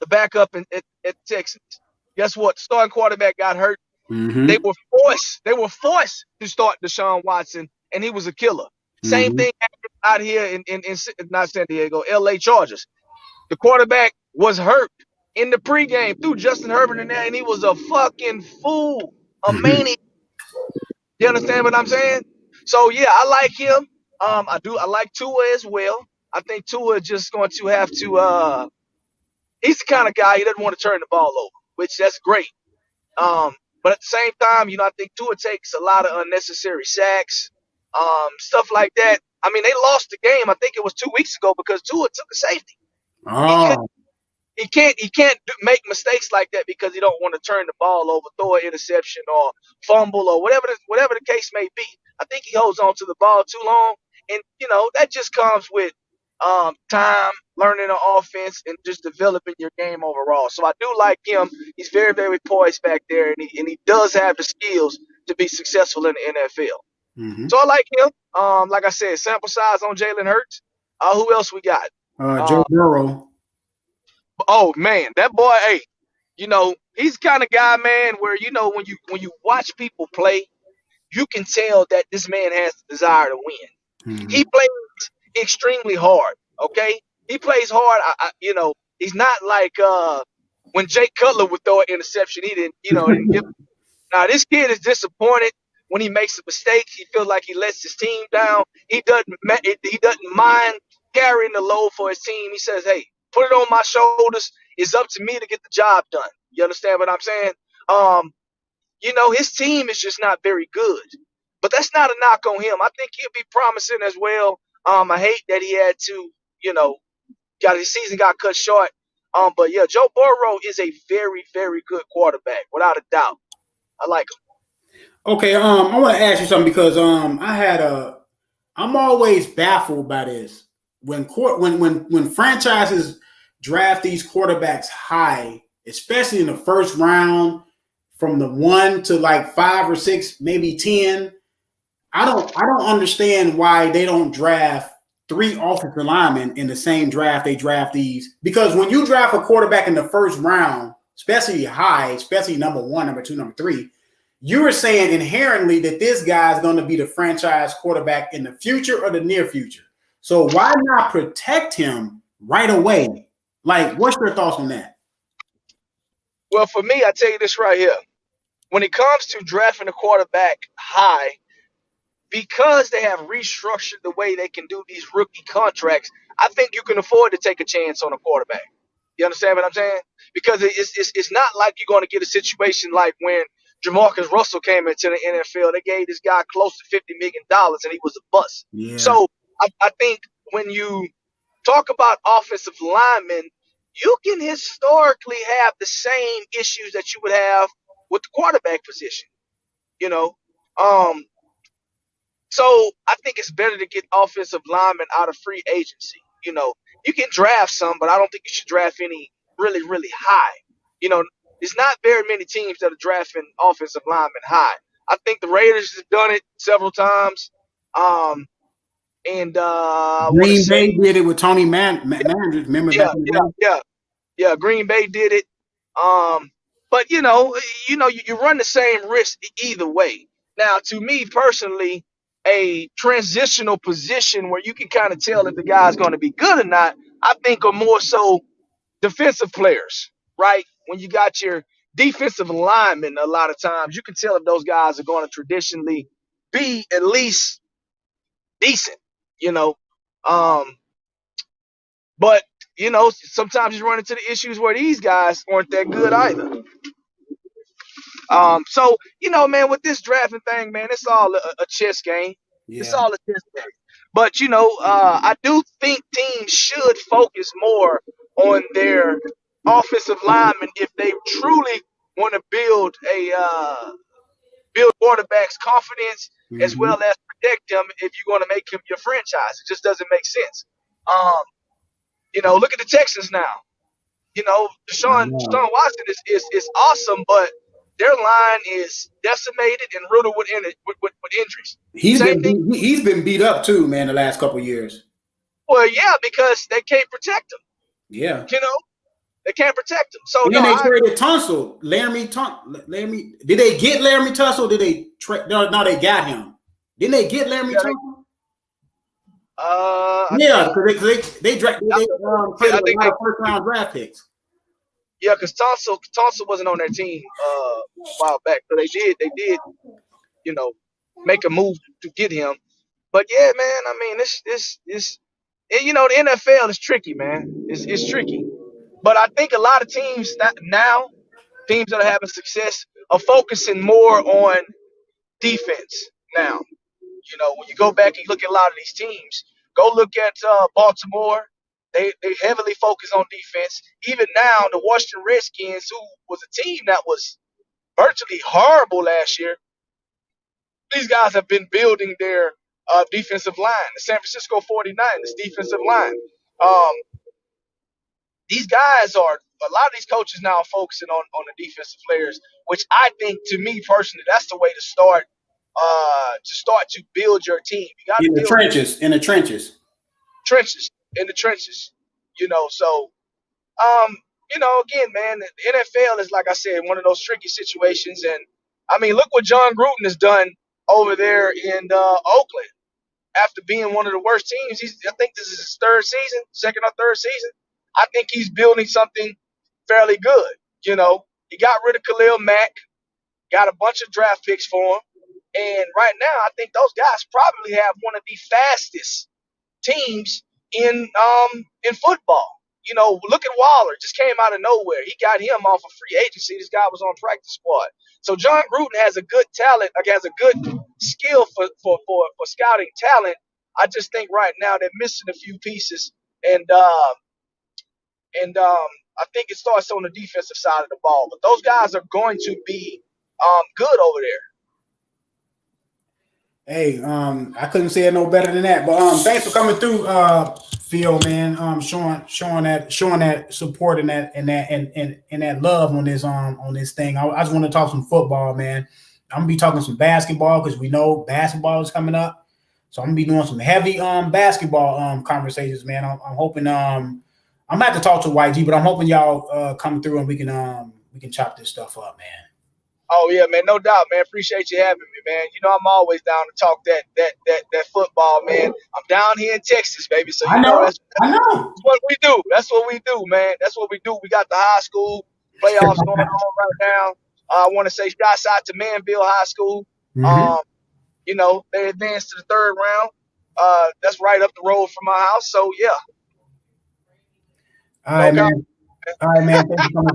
the backup at Texans, guess what? The starting quarterback got hurt. They Mhm. were forced to start Deshaun Watson, and he was a killer. Same Mhm. thing happened out here in not San Diego, LA Chargers. The quarterback was hurt in the pregame, threw Justin Herbert in there, and he was a fucking fool, a Mhm. maniac. You understand what I'm saying? So yeah, I like him. I do. I like Tua as well. I think Tua is just going to have to. He's the kind of guy he doesn't want to turn the ball over, which that's great. But at the same time, I think Tua takes a lot of unnecessary sacks, stuff like that. I mean, they lost the game. I think it was 2 weeks ago because Tua took a safety. He could, Oh. he can't make mistakes like that because he don't want to turn the ball over, throw an interception or fumble or whatever the case may be. I think he holds on to the ball too long, and that just comes with time, learning an offense, and just developing your game overall. So I do like him. He's very very poised back there, and he does have the skills to be successful in the NFL. Mhm. So I like him. Like I said, sample size on Jalen Hurts. Who else we got? Joe Uh, Burrow. oh man, that boy, hey, he's the kind of guy, man, where when you watch people play, you can tell that this man has the desire to win. He Mhm. plays extremely hard. Okay, he plays hard. He's not like when Jay Cutler would throw an interception. He didn't give. Now this kid is disappointed when he makes a mistake. He feels like he lets his team down. He doesn't mind carrying the load for his team. He says, "Hey, put it on my shoulders. It's up to me to get the job done." You understand what I'm saying? Um, his team is just not very good. But that's not a knock on him. I think he'll be promising as well. I hate that he had to, you know, got his season got cut short. But yeah, Joe Burrow is a very, very good quarterback, without a doubt. I like him. Okay, I want to ask you something because I'm always baffled by this. When franchises draft these quarterbacks high, especially in the first round, from the 1 to like 5 or 6, maybe 10, I don't understand why they don't draft 3 offensive linemen in the same draft they draft these. Because when you draft a quarterback in the first round, especially high, especially number 1, number 2, number 3, you are saying inherently that this guy is going to be the franchise quarterback in the future or the near future. So why not protect him right away? Like, what's your thoughts on that? Well, for me, I tell you this right here. When it comes to drafting a quarterback high, because they have restructured the way they can do these rookie contracts, I think you can afford to take a chance on a quarterback. You understand what I'm saying? Because it's not like you're going to get a situation like when Jamarcus Russell came into the NFL. They gave this guy close to $50 million, and he was a bust. Yeah. So I think when you talk about offensive linemen, you can historically have the same issues that you would have with the quarterback position. You know, um, so I think it's better to get offensive linemen out of free agency. You can draft some, but I don't think you should draft any really, really high. You know, there's not very many teams that are drafting offensive linemen high. I think the Raiders have done it several times. And I want to Green say, Bay did it with Tony Manders. Remember back yeah, in the yeah, day? yeah, yeah. Green Bay did it. But you run the same risk either way. Now, to me personally, a transitional position where you can kind of tell if the guy's going to be good or not, I think are more so defensive players, right? When you got your defensive linemen, a lot of times you can tell if those guys are going to traditionally be at least decent, you know. Um, but sometimes you run into the issues where these guys aren't that good either. So man, with this drafting thing, man, it's all a chess game. It's Yeah. all a chess game. But I do think teams should focus more on their offensive linemen if they truly want to build quarterbacks' confidence as Mm-hmm. well as protect them if you're going to make him your franchise. It just doesn't make sense. Look at the Texans now. I Deshaun know. Watson is awesome, but their line is decimated and riddled with injuries. Same thing. He's been beat up too, man. The last couple of years. Well, yeah, because they can't protect him. Yeah. They can't protect him. So no, Then they traded Tunsil, Laramie. Did they get Laramie Tunsil? Did they no, they got him. Didn't they get Laramie yeah, Tunsil? I Yeah, think because they traded a I think lot they of first round draft picks. yeah, because Tunsil wasn't on their team a while back, so they did make a move to get him. But yeah, man, I mean this the NFL is tricky, man. It's tricky. But I think a lot of teams now, teams that are having success, are focusing more on defense now. When you go back and look at a lot of these teams, go look at Baltimore. They heavily focus on defense. Even now, the Washington Redskins, who was a team that was virtually horrible last year, these guys have been building their defensive line. The San Francisco 49ers defensive line. Um, these guys are a lot of these coaches now are focusing on the defensive players, which I think, to me personally, that's the way to start. To build your team, you got to In the build trenches. In the trenches. trenches in the trenches. So again, man, the NFL is, like I said, one of those tricky situations. And I mean, look what John Gruden has done over there in Oakland after being one of the worst teams. I think this is his second or third season. I think he's building something fairly good. He got rid of Khalil Mack, got a bunch of draft picks for him. And right now, I think those guys probably have one of the fastest teams in football. Look at Waller, just came out of nowhere. He got him off of free agency. This guy was on practice squad. So John Gruden has a good talent, has a good skill for scouting talent. I just think right now they're missing a few pieces, and I think it starts on the defensive side of the ball. But those guys are going to be good over there. Hey, I couldn't say it no better than that. But thanks for coming through, Phil, man. Showing that support and that love on this thing. I just want to talk some football, man. I'm gonna be talking some basketball because we know basketball is coming up. So I'm gonna be doing some heavy basketball conversations, man. I'm hoping I'm gonna have to talk to YG, but I'm hoping y'all come through and we can chop this stuff up, man. Oh yeah, man, no doubt, man. Appreciate you having me, man. I'm always down to talk that football, man. I'm down here in Texas, baby. So I know. that's what we do. That's what we do, man. That's what we do. We got the high school playoffs going on right now. I want to say shouts out to Manville High School. Mm-hmm. They advanced to the third round. That's right up the road from my house. So yeah. All right, man. All right, man. Thank you so much.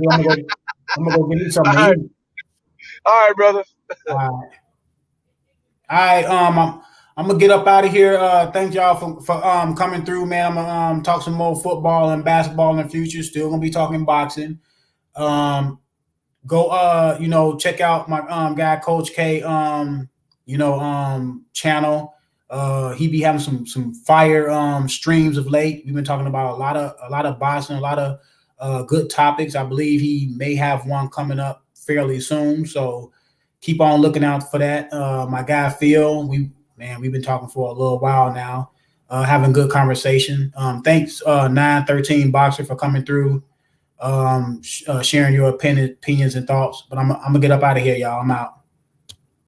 I'm gonna go get you something All to right, eat. all right, brother. All right. All right. I'm gonna get up out of here. Thank y'all for coming through, man. I'm gonna talk some more football and basketball in the future. Still gonna be talking boxing. Um, Go check out my guy Coach K channel. He be having some fire streams of late. We've been talking about a lot of boxing, a lot of good topics. I believe he may have one coming up fairly soon, so keep on looking out for that. My guy Phil, we've been talking for a little while now, having good conversation. Thanks 913 Boxer for coming through, sharing your opinions and thoughts. But I'm gonna get up out of here, y'all. I'm out.